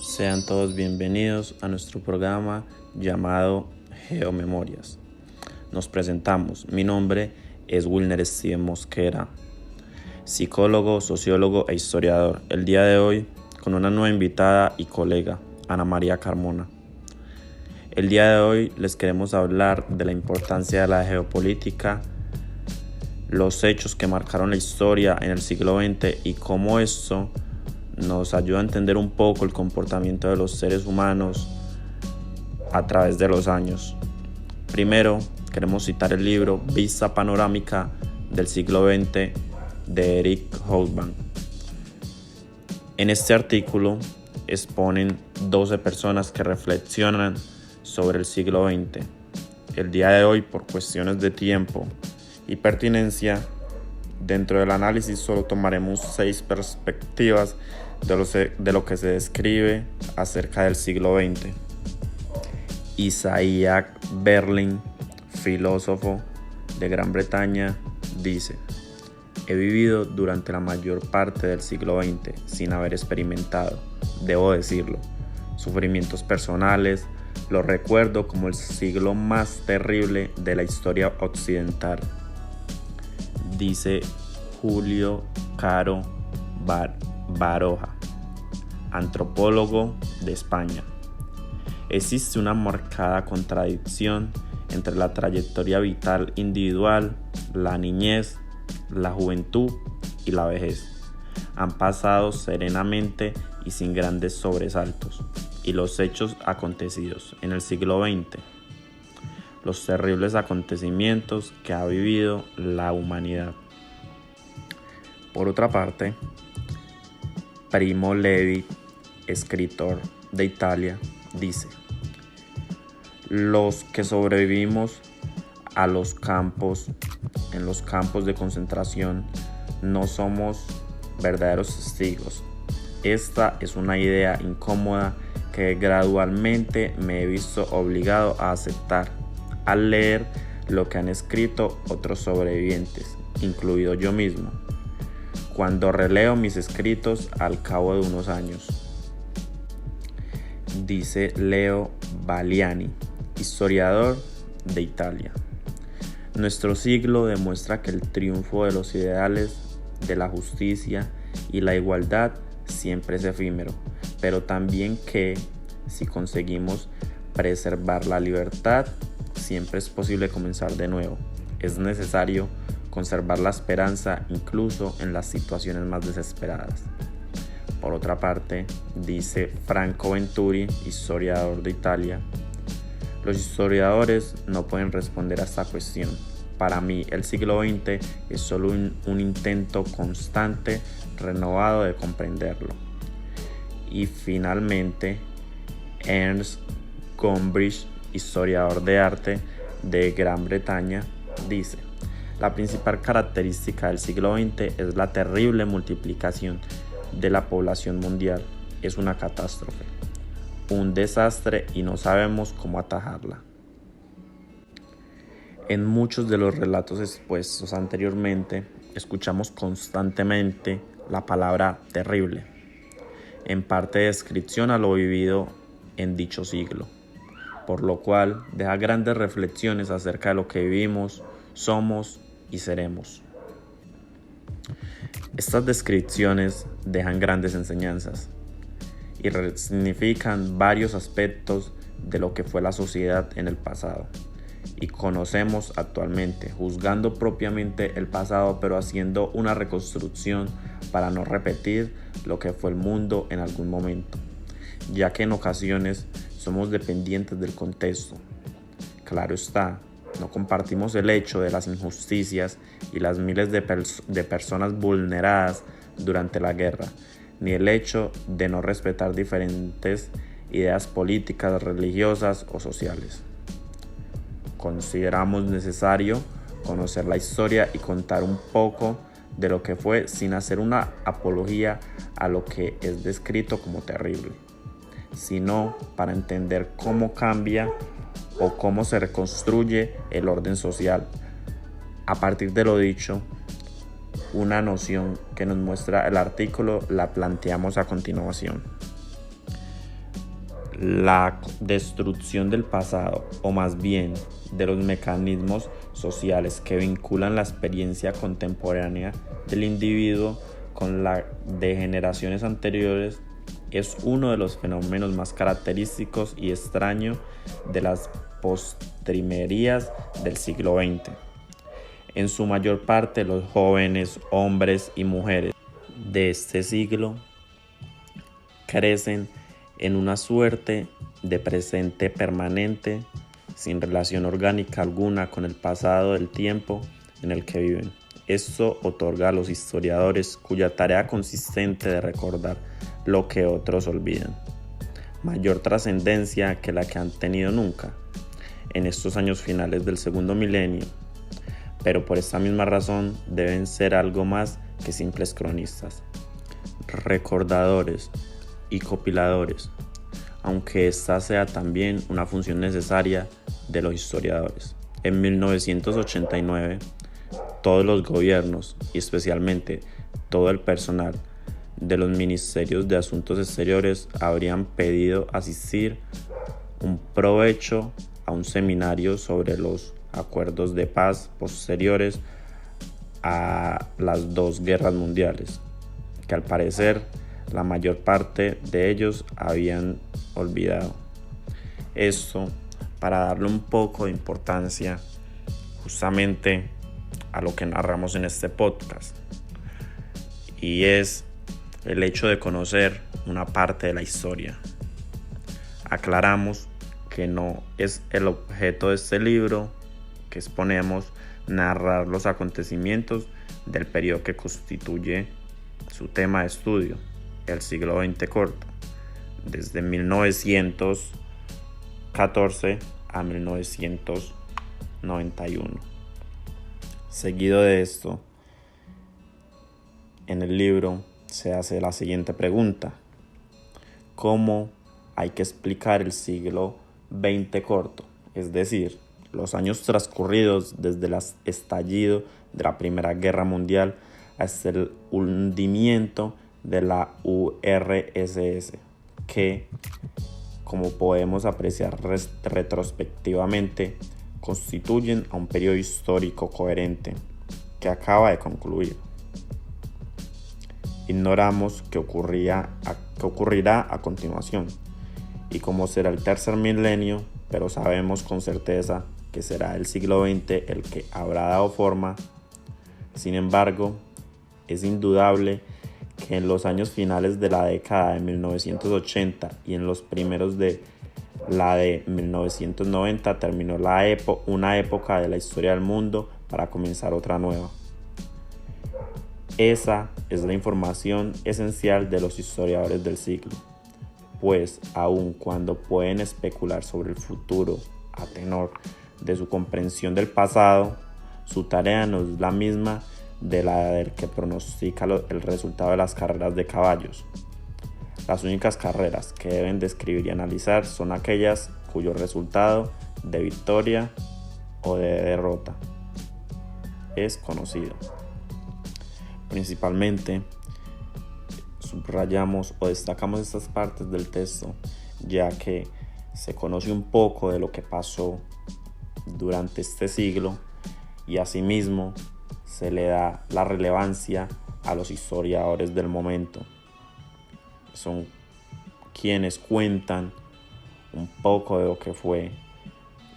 Sean todos bienvenidos a nuestro programa llamado Geomemorias. Nos presentamos. Mi nombre es Wilner Steven Mosquera, psicólogo, sociólogo e historiador. El día de hoy con una nueva invitada y colega, Ana María Carmona. El día de hoy les queremos hablar de la importancia de la geopolítica, los hechos que marcaron la historia en el siglo XX y cómo esto nos ayuda a entender un poco el comportamiento de los seres humanos a través de los años. Primero, queremos citar el libro Vista Panorámica del siglo XX de Eric Hobsbawm. En este artículo exponen 12 personas que reflexionan sobre el siglo XX. El día de hoy, por cuestiones de tiempo y pertinencia, dentro del análisis solo tomaremos 6 perspectivas de lo que se describe acerca del siglo XX. Isaiah Berlin, filósofo de Gran Bretaña, dice: he vivido durante la mayor parte del siglo XX sin haber experimentado, debo decirlo, sufrimientos personales. Lo recuerdo como el siglo más terrible de la historia occidental. Dice Julio Caro Baroja, antropólogo de España. Existe una marcada contradicción entre la trayectoria vital individual, la niñez, la juventud y la vejez. Han pasado serenamente y sin grandes sobresaltos, y los hechos acontecidos en el siglo XX, los terribles acontecimientos que ha vivido la humanidad. Por otra parte, Primo Levi, escritor de Italia, dice: los que sobrevivimos en los campos de concentración no somos verdaderos testigos. Esta es una idea incómoda que gradualmente me he visto obligado a aceptar al leer lo que han escrito otros sobrevivientes, incluido yo mismo, cuando releo mis escritos al cabo de unos años. Dice Leo Valiani, historiador de Italia: nuestro siglo demuestra que el triunfo de los ideales de la justicia y la igualdad siempre es efímero, pero también que, si conseguimos preservar la libertad, siempre es posible comenzar de nuevo. Es necesario conservar la esperanza incluso en las situaciones más desesperadas. Por otra parte, dice Franco Venturi, historiador de Italia: los historiadores no pueden responder a esta cuestión. Para mí, el siglo XX es solo un intento constante, renovado de comprenderlo. Y finalmente, Ernst Gombrich, historiador de arte de Gran Bretaña, dice: la principal característica del siglo XX es la terrible multiplicación de la población mundial. Es una catástrofe, un desastre, y no sabemos cómo atajarla. En muchos de los relatos expuestos anteriormente, escuchamos constantemente la palabra terrible, en parte descripción a lo vivido en dicho siglo, por lo cual deja grandes reflexiones acerca de lo que vivimos, somos y seremos. Estas descripciones dejan grandes enseñanzas y resignifican varios aspectos de lo que fue la sociedad en el pasado y conocemos actualmente, juzgando propiamente el pasado, pero haciendo una reconstrucción para no repetir lo que fue el mundo en algún momento, ya que en ocasiones somos dependientes del contexto. Claro está, no compartimos el hecho de las injusticias y las miles de personas vulneradas durante la guerra, ni el hecho de no respetar diferentes ideas políticas, religiosas o sociales. Consideramos necesario conocer la historia y contar un poco de lo que fue sin hacer una apología a lo que es descrito como terrible, sino para entender cómo cambia o cómo se reconstruye el orden social. A partir de lo dicho, una noción que nos muestra el artículo la planteamos a continuación. La destrucción del pasado, o más bien de los mecanismos sociales que vinculan la experiencia contemporánea del individuo con la de generaciones anteriores, es uno de los fenómenos más característicos y extraños de las postrimerías del siglo XX. En su mayor parte, los jóvenes, hombres y mujeres de este siglo crecen en una suerte de presente permanente, sin relación orgánica alguna con el pasado del tiempo en el que viven. Esto otorga a los historiadores, cuya tarea consistente de recordar lo que otros olvidan, mayor trascendencia que la que han tenido nunca en estos años finales del segundo milenio, pero por esta misma razón deben ser algo más que simples cronistas, recordadores y compiladores, aunque esta sea también una función necesaria de los historiadores. En 1989, todos los gobiernos y especialmente todo el personal de los ministerios de Asuntos Exteriores habrían pedido asistir un provecho a un seminario sobre los acuerdos de paz posteriores a las dos guerras mundiales, que al parecer la mayor parte de ellos habían olvidado. Esto para darle un poco de importancia justamente a lo que narramos en este podcast, y es el hecho de conocer una parte de la historia. Aclaramos que no es el objeto de este libro que exponemos narrar los acontecimientos del periodo que constituye su tema de estudio, el siglo XX corto, desde 1914 a 1991. Seguido de esto, en el libro se hace la siguiente pregunta: ¿cómo hay que explicar el siglo XX corto? Es decir, los años transcurridos desde el estallido de la Primera Guerra Mundial hasta el hundimiento de la URSS, que, como podemos apreciar retrospectivamente, constituyen a un periodo histórico coherente que acaba de concluir. Ignoramos qué ocurrirá a continuación y cómo será el tercer milenio, pero sabemos con certeza que será el siglo XX el que habrá dado forma. Sin embargo, es indudable que en los años finales de la década de 1980 y en los primeros de la de 1990 terminó una época de la historia del mundo para comenzar otra nueva. Esa es la información esencial de los historiadores del siglo, pues aun cuando pueden especular sobre el futuro a tenor de su comprensión del pasado, su tarea no es la misma de la del que pronostica el resultado de las carreras de caballos. Las únicas carreras que deben describir y analizar son aquellas cuyo resultado de victoria o de derrota es conocido. Principalmente subrayamos o destacamos estas partes del texto, ya que se conoce un poco de lo que pasó durante este siglo y asimismo se le da la relevancia a los historiadores del momento. Son quienes cuentan un poco de lo que fue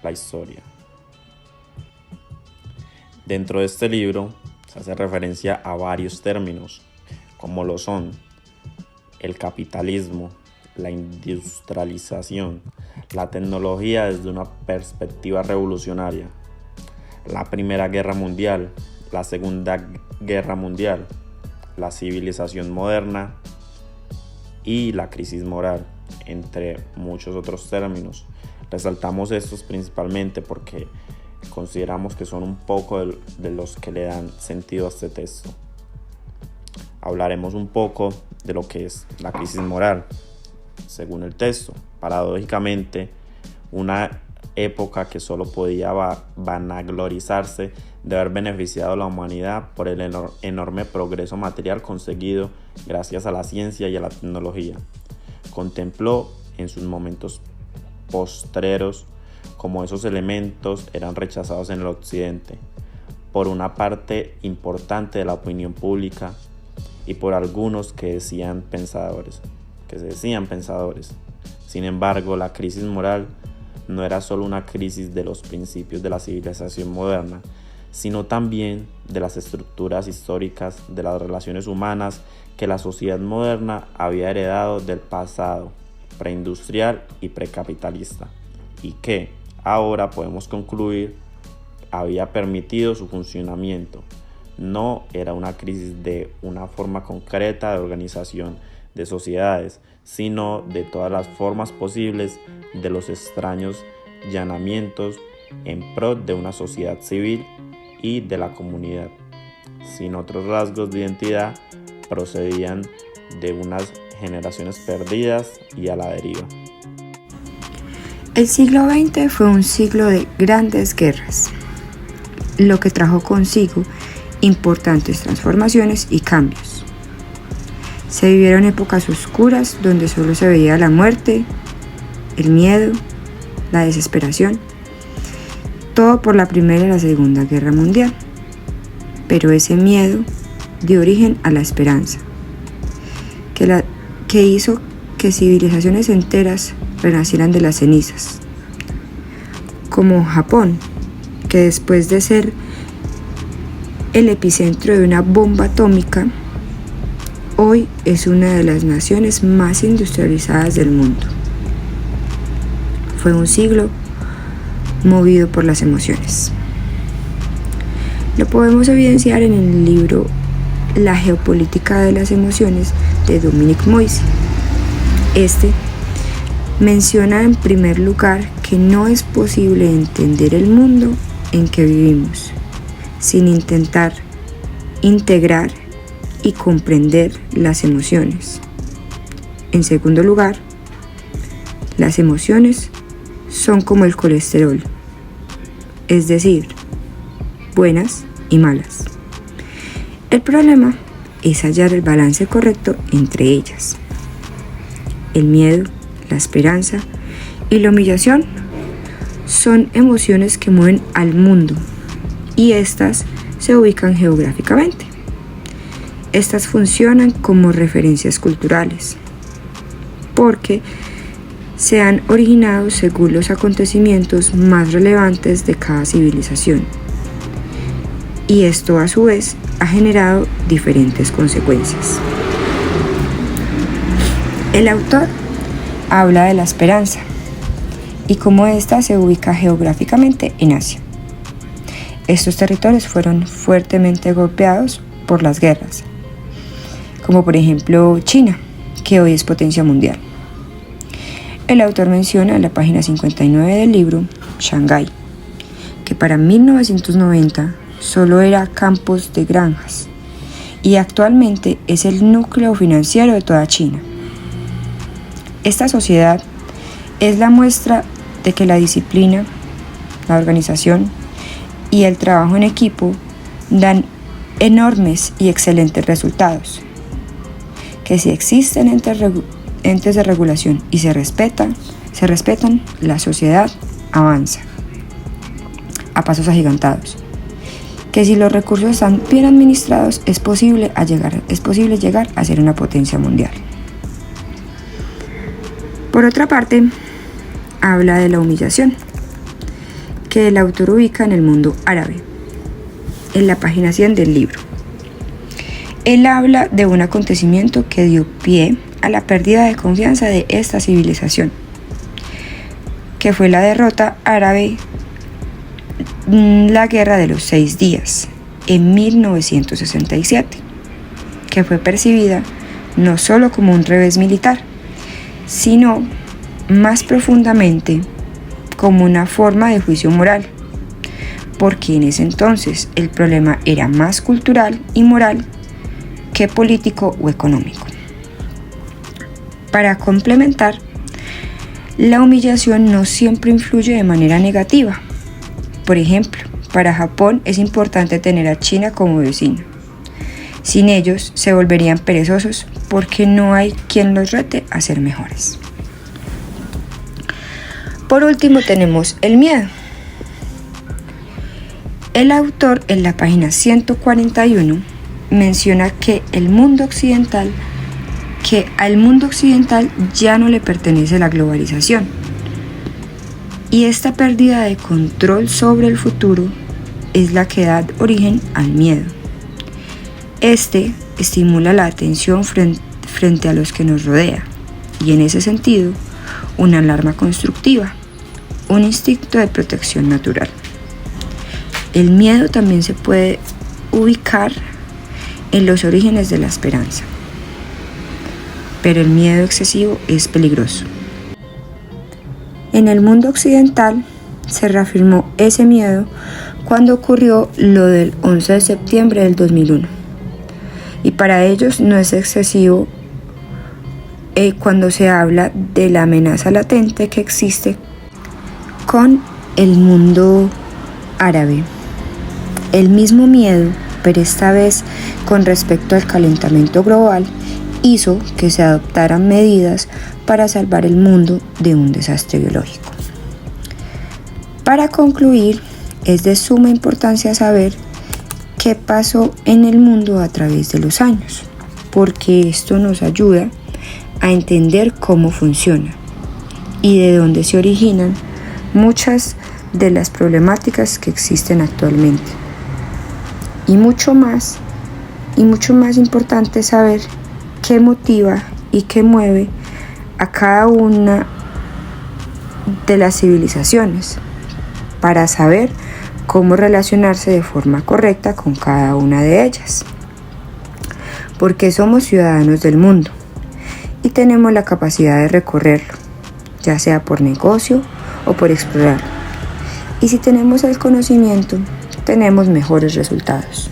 la historia. Dentro de este libro se hace referencia a varios términos, como lo son el capitalismo, la industrialización, la tecnología desde una perspectiva revolucionaria, la Primera Guerra Mundial, la Segunda Guerra Mundial, la civilización moderna y la crisis moral, entre muchos otros términos. Resaltamos estos principalmente porque consideramos que son un poco de los que le dan sentido a este texto. Hablaremos un poco de lo que es la crisis moral. Según el texto, paradójicamente, una época que solo podía vanaglorizarse de haber beneficiado a la humanidad por el enorme progreso material conseguido gracias a la ciencia y a la tecnología. Contempló en sus momentos postreros, como esos elementos eran rechazados en el occidente por una parte importante de la opinión pública y por algunos que se decían pensadores. Sin embargo, la crisis moral no era solo una crisis de los principios de la civilización moderna, sino también de las estructuras históricas de las relaciones humanas que la sociedad moderna había heredado del pasado preindustrial y precapitalista, y que, ahora podemos concluir, había permitido su funcionamiento. No era una crisis de una forma concreta de organización de sociedades, sino de todas las formas posibles de los extraños llamamientos en pro de una sociedad civil y de la comunidad, sin otros rasgos de identidad, procedían de unas generaciones perdidas y a la deriva. El siglo XX fue un siglo de grandes guerras, lo que trajo consigo importantes transformaciones y cambios. Se vivieron épocas oscuras donde solo se veía la muerte, el miedo, la desesperación, todo por la Primera y la Segunda Guerra Mundial. Pero ese miedo dio origen a la esperanza, que hizo que civilizaciones enteras renacieran de las cenizas, como Japón, que después de ser el epicentro de una bomba atómica, hoy es una de las naciones más industrializadas del mundo. Fue un siglo movido por las emociones. Lo podemos evidenciar en el libro La geopolítica de las emociones de Dominic Moisy. Este menciona en primer lugar que no es posible entender el mundo en que vivimos sin intentar integrar y comprender las emociones. En segundo lugar, las emociones son como el colesterol, es decir, buenas y malas. El problema es hallar el balance correcto entre ellas. El miedo, la esperanza y la humillación son emociones que mueven al mundo y estas se ubican geográficamente. Estas funcionan como referencias culturales porque se han originado según los acontecimientos más relevantes de cada civilización, y esto a su vez ha generado diferentes consecuencias. El autor habla de la esperanza y cómo ésta se ubica geográficamente en Asia. Estos territorios fueron fuertemente golpeados por las guerras, como por ejemplo China, que hoy es potencia mundial. El autor menciona en la página 59 del libro Shanghái, que para 1990 solo era campos de granjas y actualmente es el núcleo financiero de toda China. Esta sociedad es la muestra de que la disciplina, la organización y el trabajo en equipo dan enormes y excelentes resultados, que si existen entes de regulación y se respetan, la sociedad avanza a pasos agigantados, que si los recursos están bien administrados es posible llegar a ser una potencia mundial. Por otra parte, habla de la humillación, que el autor ubica en el mundo árabe, en la página 100 del libro. Él habla de un acontecimiento que dio pie a la pérdida de confianza de esta civilización, que fue la derrota árabe, la Guerra de los 6 Días, en 1967, que fue percibida no solo como un revés militar, sino más profundamente como una forma de juicio moral, porque en ese entonces el problema era más cultural y moral que político o económico. Para complementar, la humillación no siempre influye de manera negativa. Por ejemplo, para Japón es importante tener a China como vecino. Sin ellos se volverían perezosos porque no hay quien los rete a ser mejores. Por último tenemos el miedo. El autor en la página 141 menciona que al mundo occidental ya no le pertenece la globalización. Y esta pérdida de control sobre el futuro es la que da origen al miedo. Este estimula la atención frente a los que nos rodea y en ese sentido una alarma constructiva, un instinto de protección natural. El miedo también se puede ubicar en los orígenes de la esperanza, pero el miedo excesivo es peligroso. En el mundo occidental se reafirmó ese miedo cuando ocurrió lo del 11 de septiembre del 2001. Y para ellos no es excesivo cuando se habla de la amenaza latente que existe con el mundo árabe. El mismo miedo, pero esta vez con respecto al calentamiento global, hizo que se adoptaran medidas para salvar el mundo de un desastre biológico. Para concluir, es de suma importancia saber qué pasó en el mundo a través de los años, porque esto nos ayuda a entender cómo funciona y de dónde se originan muchas de las problemáticas que existen actualmente. Y mucho más importante saber qué motiva y qué mueve a cada una de las civilizaciones para saber cómo relacionarse de forma correcta con cada una de ellas. Porque somos ciudadanos del mundo y tenemos la capacidad de recorrerlo, ya sea por negocio o por explorar. Y si tenemos el conocimiento, tenemos mejores resultados.